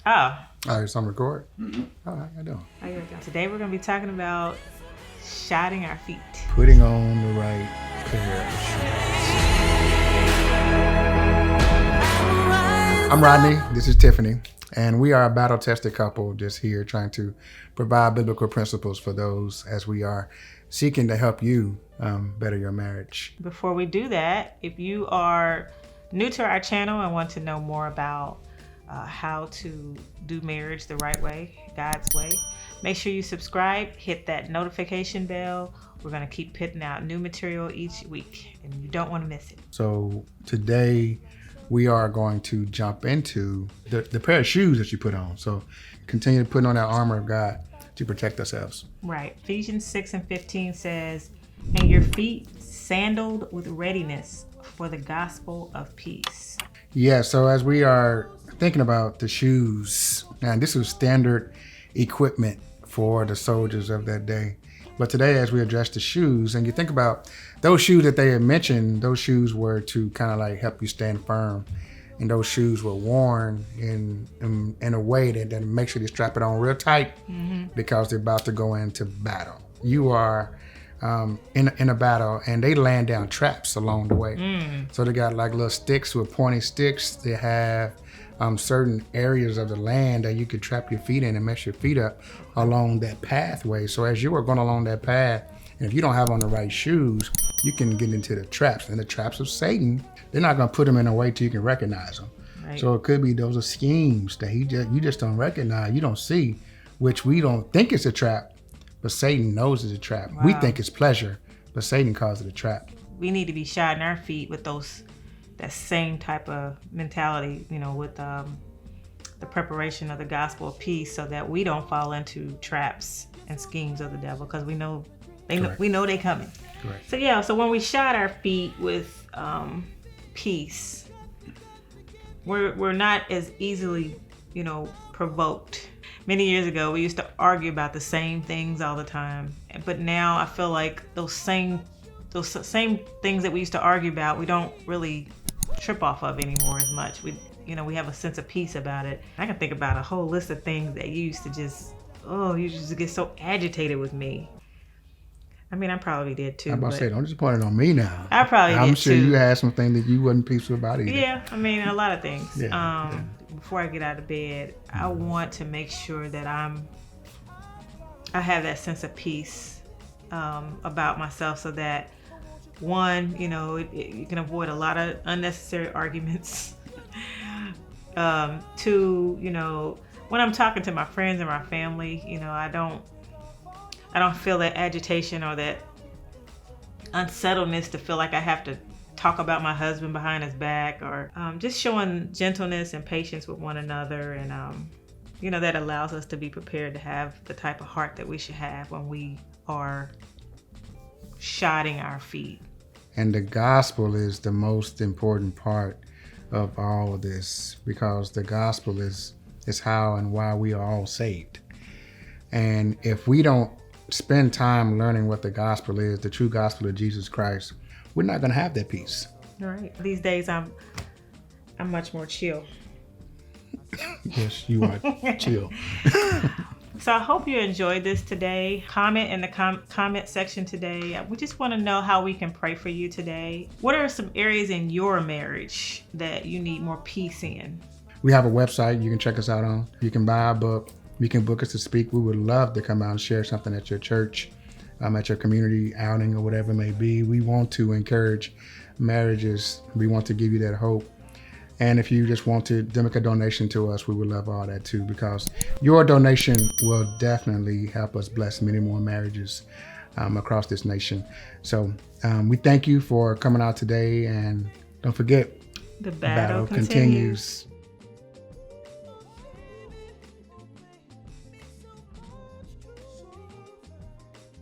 Oh. All right, so I'm record. All right, I do. How you doing? Today we're going to be talking about shodding our feet. Putting on the right pair of shoes. I'm Rodney. This is Tiffany. And we are a battle-tested couple just here trying to provide biblical principles for those as we are seeking to help you better your marriage. Before we do that, if you are new to our channel and want to know more about how to do marriage the right way, God's way, make sure you subscribe, hit that notification bell. We're going to keep putting out new material each week, and you don't want to miss it. So today we are going to jump into the pair of shoes that you put on. So continue to put on that armor of God to protect ourselves. Right. Ephesians 6:15 says, "And your feet sandaled with readiness for the gospel of peace." Yeah, so as we are thinking about the shoes, and this was standard equipment for the soldiers of that day. But today, as we address the shoes, and you think about those shoes that they had mentioned, those shoes were to kind of like help you stand firm. And those shoes were worn in a way that makes sure you strap it on real tight because they're about to go into battle. You are in a battle, and they land down traps along the way. So they got like little sticks with pointy sticks. They have certain areas of the land that you could trap your feet in and mess your feet up along that pathway. So as you are going along that path, and if you don't have on the right shoes, you can get into the traps. And the traps of Satan, they're not going to put them in a way till you can recognize them. Right. So it could be those are schemes that you just don't recognize, you don't see, which we don't think it's a trap, but Satan knows it's a trap. Wow. We think it's pleasure, but Satan calls it a trap. We need to be shodding our feet with that same type of mentality, with the preparation of the gospel of peace, so that we don't fall into traps and schemes of the devil, because we know they're coming. Correct. So when we shod our feet with peace, we're not as easily provoked. Many years ago, we used to argue about the same things all the time, but now I feel like those same things that we used to argue about, we don't really trip off of anymore as much. We have a sense of peace about it. I can think about a whole list of things that you used to get so agitated with me. I mean, I probably did too. I'm about to say, don't just point it on me now. I probably did too. I'm sure you had some things that you wasn't peaceful about either. Yeah, I mean, a lot of things. Yeah. Before I get out of bed, I want to make sure that I have that sense of peace about myself, so that one, you can avoid a lot of unnecessary arguments. Two, when I'm talking to my friends and my family, I don't feel that agitation or that unsettledness to feel like I have to talk about my husband behind his back, or just showing gentleness and patience with one another. And, that allows us to be prepared to have the type of heart that we should have when we are shodding our feet. And the gospel is the most important part of all of this, because the gospel is how and why we are all saved. And if we don't spend time learning what the gospel is, the true gospel of Jesus Christ, we're not going to have that peace. All right. These days, I'm much more chill. Yes, you are chill. So I hope you enjoyed this today. Comment in the comment section today. We just want to know how we can pray for you today. What are some areas in your marriage that you need more peace in? We have a website you can check us out on. You can buy a book. You can book us to speak. We would love to come out and share something at your church, at your community outing, or whatever it may be. We want to encourage marriages. We want to give you that hope. And if you just want to make a donation to us, we would love all that too, because your donation will definitely help us bless many more marriages across this nation. So we thank you for coming out today, and don't forget, the battle continues.